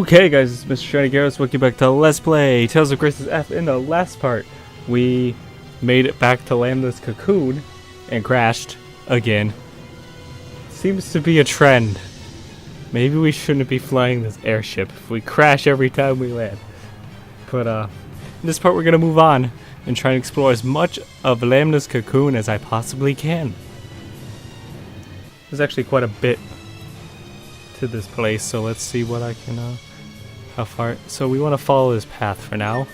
Okay guys, it's Mr. Shiny Garros. Welcome back to Let's Play Tales of Grace's F. In the last part, we made it back to Lambda's Cacoon and crashed again. Seems to be a trend. Maybe we shouldn't be flying this airship if we crash every time we land. But in this part we're going to move on and try and explore as much of Lambda's Cacoon as I possibly can. There's actually quite a bit to this place, so let's see what I can how far. So we want to follow this path for now.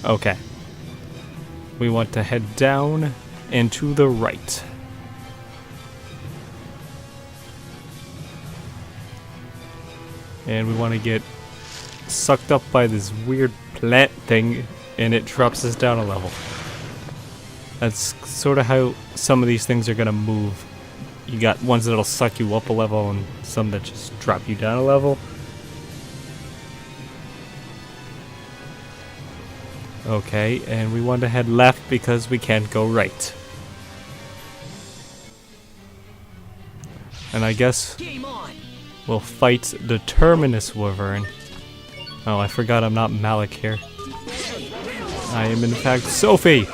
Okay, we want to head down and to the right. And we want to get sucked up by this weird plant thing and it drops us down a level. That's sort of how some of these things are going to move. You got ones that'll suck you up a level and some that just drop you down a level. Okay, and we want to head left because we can't go right. And I guess we'll fight the Terminus Wyvern. Oh, I forgot I'm not Malik here. I am in fact Sophie!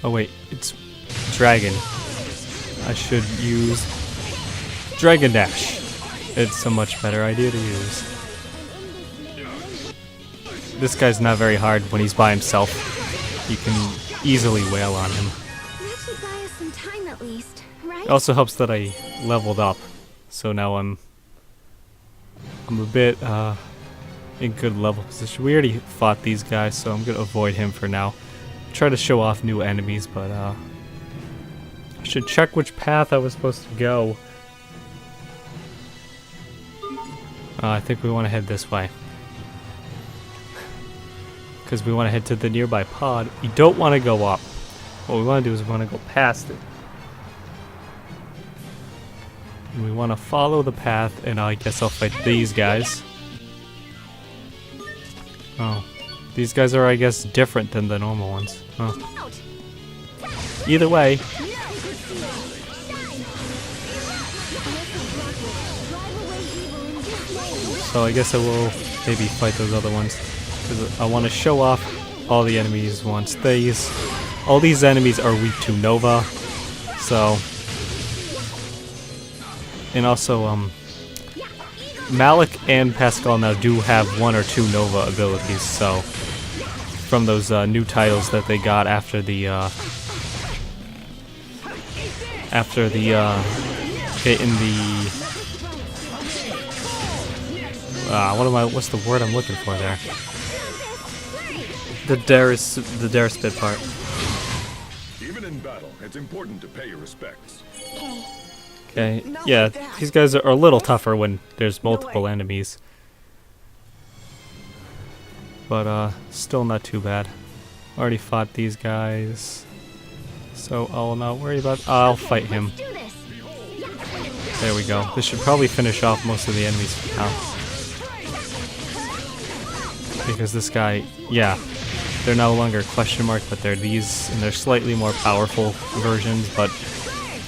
Oh wait, it's Dragon. I should use Dragon Dash. It's a much better idea to use. This guy's not very hard when he's by himself. You can easily wail on him. That should buy us some time at least, right? It also helps that I leveled up, so now I'm a bit in good level position. We already fought these guys, so I'm gonna avoid him for now. Try to show off new enemies, but I should check which path I was supposed to go. I think we want to head this way. Because we want to head to the nearby pod. We don't want to go up. What we want to do is we want to go past it. And we want to follow the path, and I guess I'll fight these guys. Oh. These guys are, I guess, different than the normal ones. Huh. Either way. So I guess I will maybe fight those other ones. Because I want to show off all the enemies once. All these enemies are weak to Nova. So. And also, Malik and Pascal now do have 1 or 2 Nova abilities, so from those new titles that they got after the hit in the what's the word I'm looking for there? The Dare Spit part. Even in battle, it's important to pay your respects. Okay, yeah, these guys are a little tougher when there's multiple enemies. But, still not too bad. Already fought these guys. So I'll not worry about... I'll fight him. There we go. This should probably finish off most of the enemies now. Because this guy... Yeah. They're no longer question mark, but they're these, and they're slightly more powerful versions, but...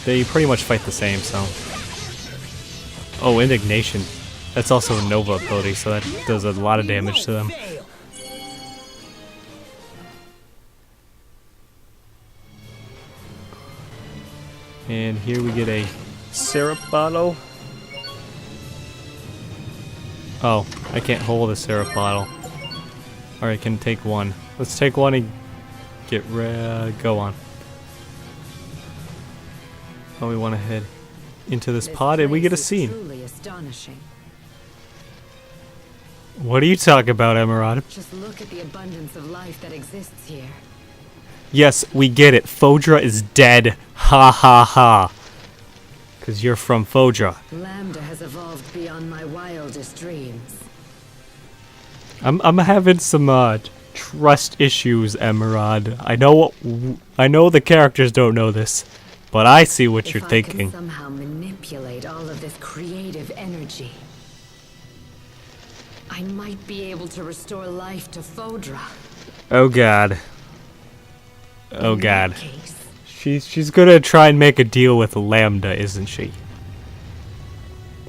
They pretty much fight the same, so... Oh, Indignation. That's also a Nova ability, so that does a lot of damage to them. And here we get a syrup bottle. Oh, I can't hold a syrup bottle. Or I can take one. Let's take one and get go on. Oh, we want to head into this pod and we get a scene. What are you talking about, Emeraude? Just look at the abundance of life that exists here. Yes, we get it. Fodra is dead. Ha ha ha. Because you're from Fodra. Lambda has evolved beyond my wildest dreams. I'm having some trust issues, Emeraude. I know the characters don't know this. But I see what you're thinking. If I can somehow manipulate all of this creative energy, I might be able to restore life to Fodra. Oh god. Oh god. She's gonna try and make a deal with Lambda, isn't she?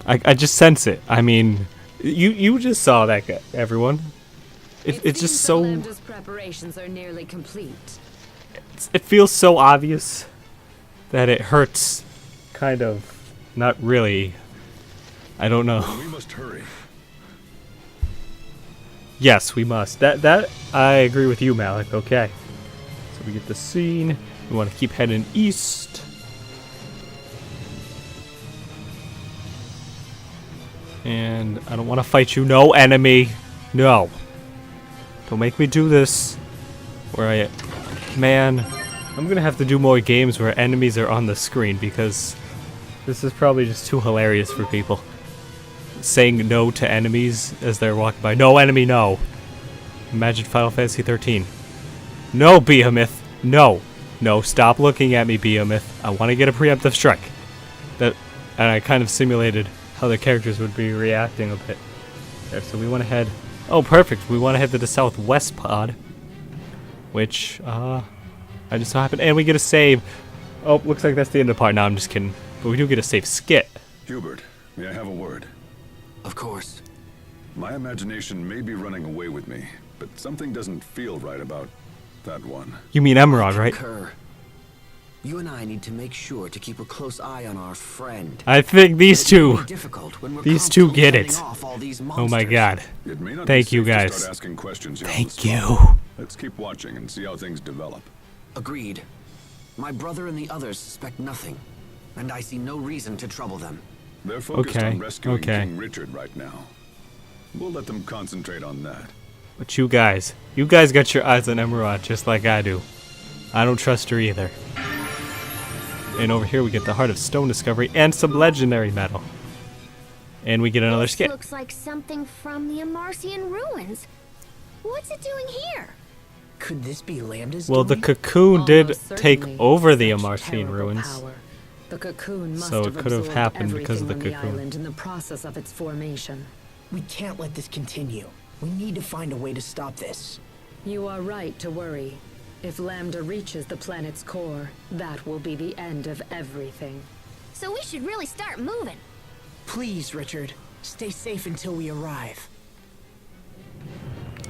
I just sense it. I mean, you just saw that guy, everyone. It's just so. Lambda's preparations are nearly complete. It feels so obvious that it hurts. Kind of, not really. I don't know. We must hurry. Yes, we must. That I agree with you, Malik. Okay. So we get the scene. We want to keep heading east. And I don't want to fight you. No, enemy. No. Don't make me do this. Man, I'm going to have to do more games where enemies are on the screen because this is probably just too hilarious for people. Saying no to enemies as they're walking by. No enemy, no. Imagine Final Fantasy 13. No, Behemoth. No. No, stop looking at me, Behemoth. I want to get a preemptive strike. And I kind of simulated how the characters would be reacting a bit. There, so we want to head... Oh, perfect. We want to head to the southwest pod. Which, I just so happened... And we get a save. Oh, looks like that's the end of the part. No, I'm just kidding. But we do get a save skit. Hubert, may I have a word? Of course. My imagination may be running away with me, but something doesn't feel right about that one. You mean Emeraude, right? Concur. You and I need to make sure to keep a close eye on our friend. I think these two... These two get it. Oh my god. It may not Thank be you safe to guys. start asking questions here on the Thank spot. you. Let's keep watching and see how things develop. Agreed. My brother and the others suspect nothing, and I see no reason to trouble them. They're focused Okay, on rescuing okay. King Richard right now. We'll let them concentrate on that. But you guys got your eyes on Emeraude just like I do. I don't trust her either. And over here we get the Heart of Stone discovery and some legendary metal. And we get another This skit. looks like something from the Amarcian ruins. What's it doing here? Could this be Lambda's Well, the doing? Cocoon did Almost take certainly over the such Amarcian terrible ruins. power. The Cocoon must So it have could have absorbed happened because of the everything on Cocoon. island in the process of its formation. We can't let this continue. We need to find a way to stop this. You are right to worry. If Lambda reaches the planet's core, that will be the end of everything. So we should really start moving. Please, Richard, stay safe until we arrive.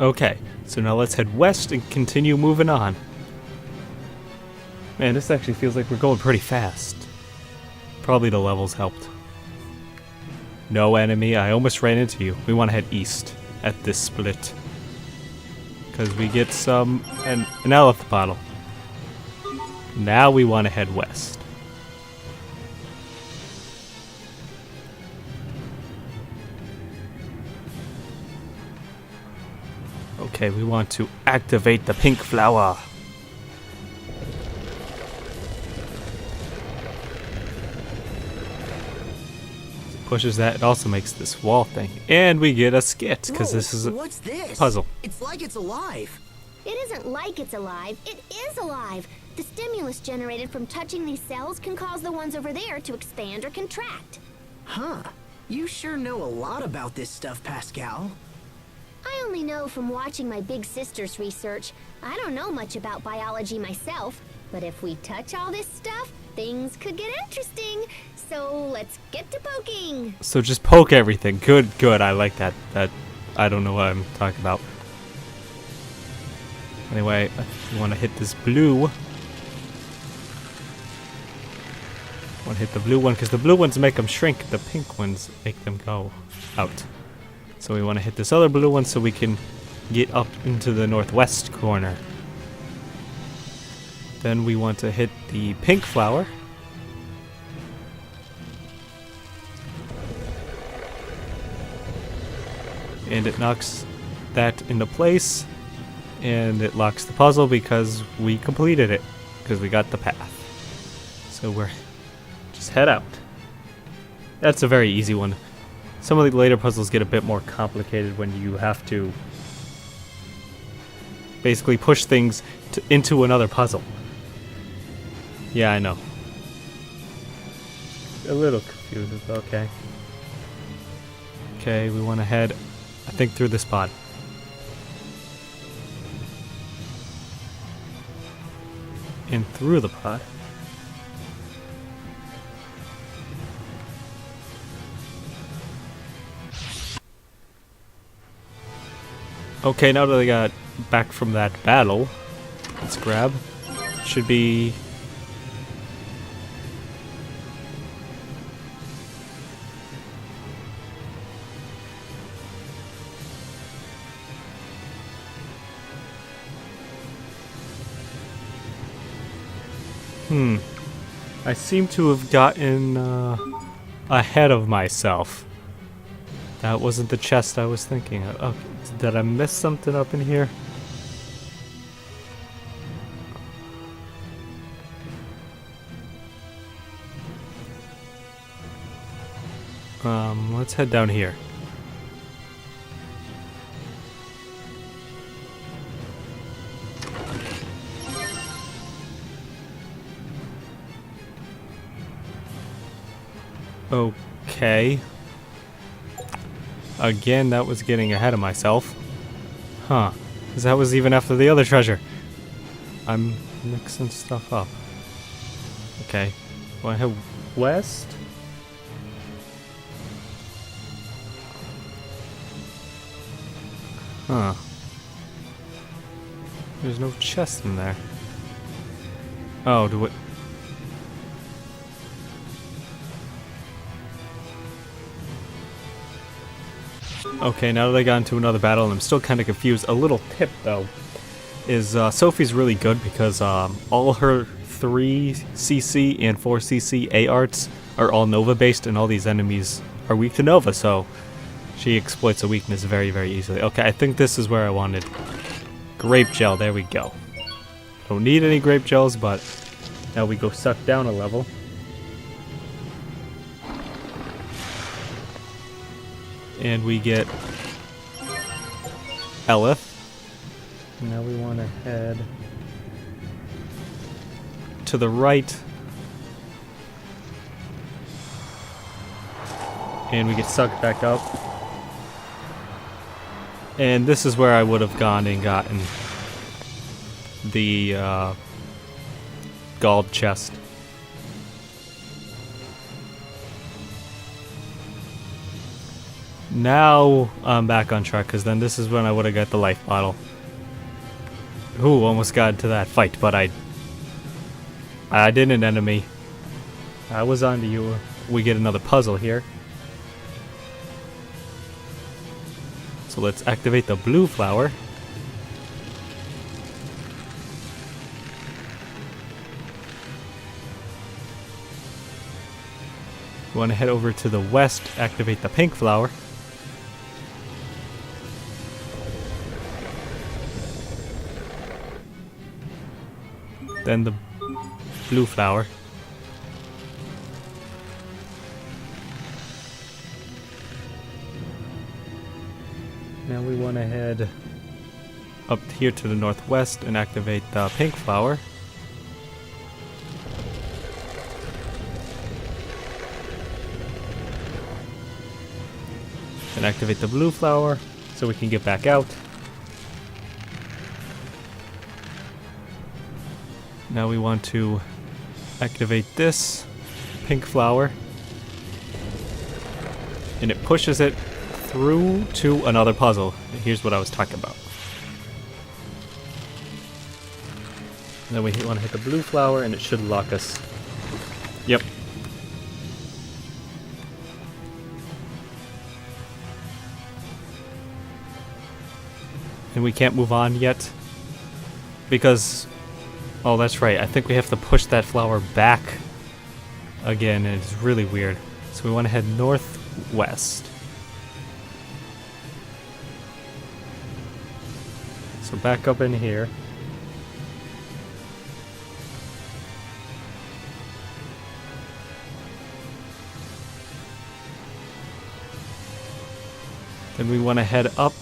Okay, so now let's head west and continue moving on. Man, this actually feels like we're going pretty fast. Probably the levels helped. No enemy, I almost ran into you. We want to head east at this split. Because we get an elephant bottle. Now we want to head west. Okay, we want to activate the pink flower. Pushes that, it also makes this wall thing. And we get a skit, because this is a What's this? puzzle. It's like it's alive. It isn't like it's alive. It is alive. The stimulus generated from touching these cells can cause the ones over there to expand or contract. Huh. You sure know a lot about this stuff, Pascal. I only know from watching my big sister's research. I don't know much about biology myself, but if we touch all this stuff, things could get interesting. So let's get to poking. So just poke everything. Good, good. I like that. I don't know what I'm talking about. Anyway, you want to hit this blue. Want to hit the blue one because the blue ones make them shrink. The pink ones make them go out. So we want to hit this other blue one so we can get up into the northwest corner. Then we want to hit the pink flower. And it knocks that into place. And it locks the puzzle because we completed it. Because we got the path. So we're just head out. That's a very easy one. Some of the later puzzles get a bit more complicated when you have to basically push things into another puzzle. Yeah, I know. A little confused, but okay. Okay, we want to head, I think, through this pod. And through the pod. Okay, now that I got back from that battle, let's grab. Should be... I seem to have gotten ahead of myself. That wasn't the chest I was thinking of. Oh, did I miss something up in here? Let's head down here. Okay. Again, that was getting ahead of myself. Huh. Because that was even after the other treasure. I'm mixing stuff up. Okay. Want to head west? Huh. There's no chest in there. Oh, do it. Okay, now that I got into another battle, and I'm still kind of confused. A little tip, though, is Sophie's really good because all her 3cc and 4cc A arts are all Nova based, and all these enemies are weak to Nova, so she exploits a weakness very, very easily. Okay, I think this is where I wanted. Grape gel, there we go. Don't need any grape gels, but now we go suck down a level. And we get Elith. Now we want to head to the right. And we get sucked back up. And this is where I would have gone and gotten the gold chest. Now I'm back on track, because then this is when I would have got the life bottle. Ooh, almost got into that fight, but I did an enemy. I was on to you. We get another puzzle here. So let's activate the blue flower. We want to head over to the west, activate the pink flower. Then the blue flower. Now we want to head up here to the northwest and activate the pink flower. Then activate the blue flower so we can get back out. Now we want to activate this pink flower, and it pushes it through to another puzzle. Here's what I was talking about. And then we want to hit the blue flower, and it should lock us. Yep. And we can't move on yet because... Oh, that's right. I think we have to push that flower back again, and it's really weird. So we want to head northwest. So back up in here. Then we want to head up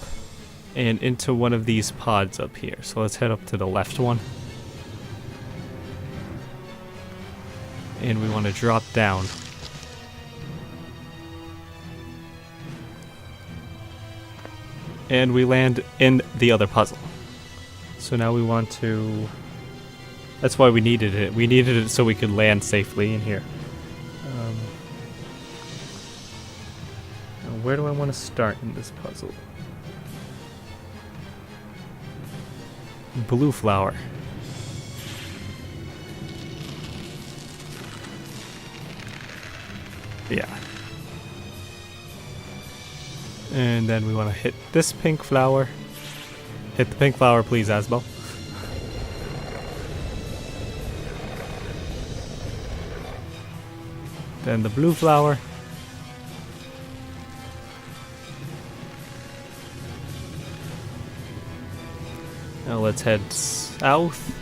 and into one of these pods up here. So let's head up to the left one. And we want to drop down. And we land in the other puzzle. So now we want to... That's why we needed it. We needed it so we could land safely in here. Now where do I want to start in this puzzle? blue flower. Yeah. And then we want to hit this pink flower. Hit the pink flower, please, Asbel. Then the blue flower. Now let's head south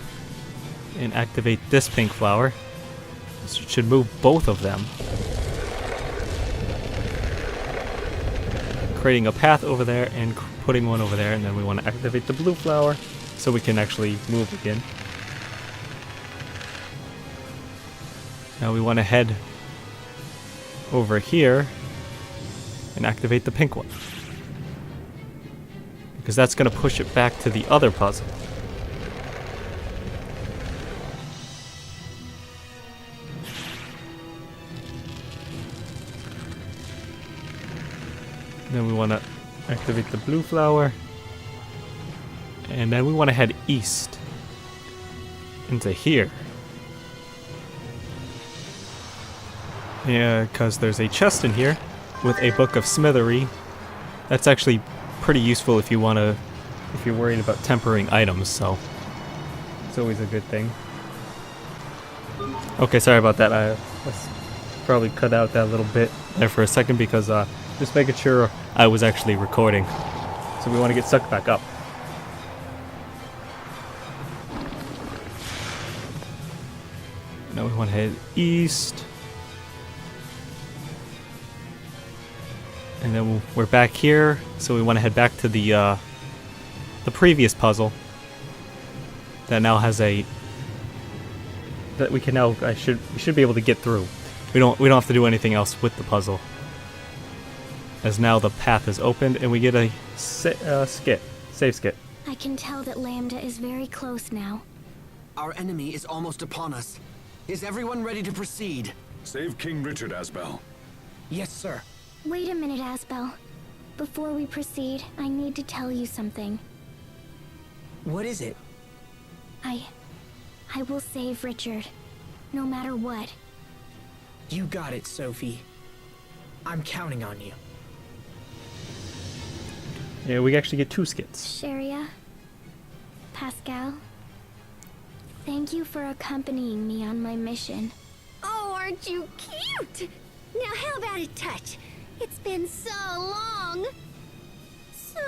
and activate this pink flower. This should move both of them, creating a path over there and putting one over there, and then we want to activate the blue flower so we can actually move again. Now we want to head over here and activate the pink one, because that's going to push it back to the other puzzle. Then we want to activate the blue flower, and then we want to head east into here. Yeah, because there's a chest in here with a book of smithery. That's actually pretty useful if you want to, if you're worried about tempering items, so it's always a good thing. Okay, sorry about that. Let's probably cut out that little bit there for a second, because just making sure I was actually recording. So we want to get sucked back up. Now we want to head east. And then we're back here, so we want to head back to the previous puzzle that now has a that we can now we should be able to get through. We don't have to do anything else with the puzzle, as now the path is opened and we get a save skit. I can tell that Lambda is very close now. Our enemy is almost upon us. Is everyone ready to proceed? Save King Richard, Asbel. Yes, sir. Wait a minute, Asbel. Before we proceed, I need to tell you something. What is it? I will save Richard, no matter what. You got it, Sophie. I'm counting on you. Yeah, we actually get 2 skits. Sharia, Pascal, thank you for accompanying me on my mission. Oh, aren't you cute? Now how about a touch? It's been so long. So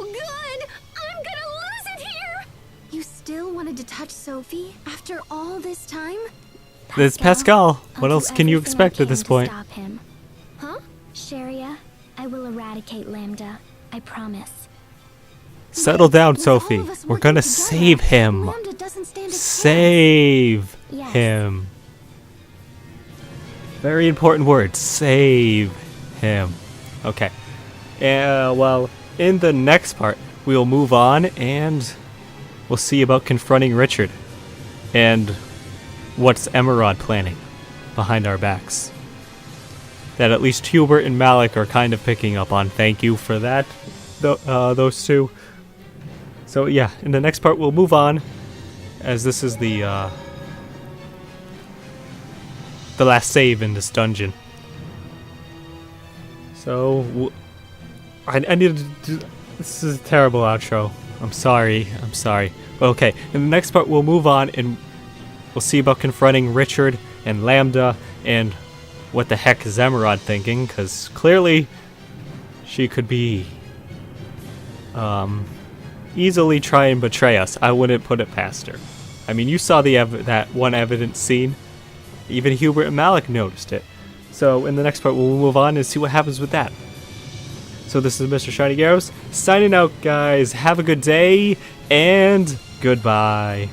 good. I'm gonna lose it here. You still wanted to touch Sophie after all this time? It's Pascal. What I'll else do can you everything I expect at this can to point? Stop him. Huh? Sharia, I will eradicate Lambda. I promise. Settle down, With all Sophie. of us We're working gonna together, save him. Lambda doesn't stand a chance. Save Yes. him. Very important word. Save him. Okay. Well, in the next part, we'll move on and we'll see about confronting Richard and what's Emeraude planning behind our backs. That at least Hubert and Malik are kind of picking up on. Thank you for that, those two. So yeah, in the next part we'll move on, as this is the last save in this dungeon. So I needed to do, this is a terrible outro. I'm sorry. But okay, in the next part we'll move on and we'll see about confronting Richard and Lambda and what the heck is Emeraude thinking, because clearly she could be easily try and betray us. I wouldn't put it past her. I mean, you saw that one evidence scene. Even Hubert and Malik noticed it. So in the next part we'll move on and see what happens with that. So this is Mr. Shiny Garros signing out, guys. Have a good day and goodbye.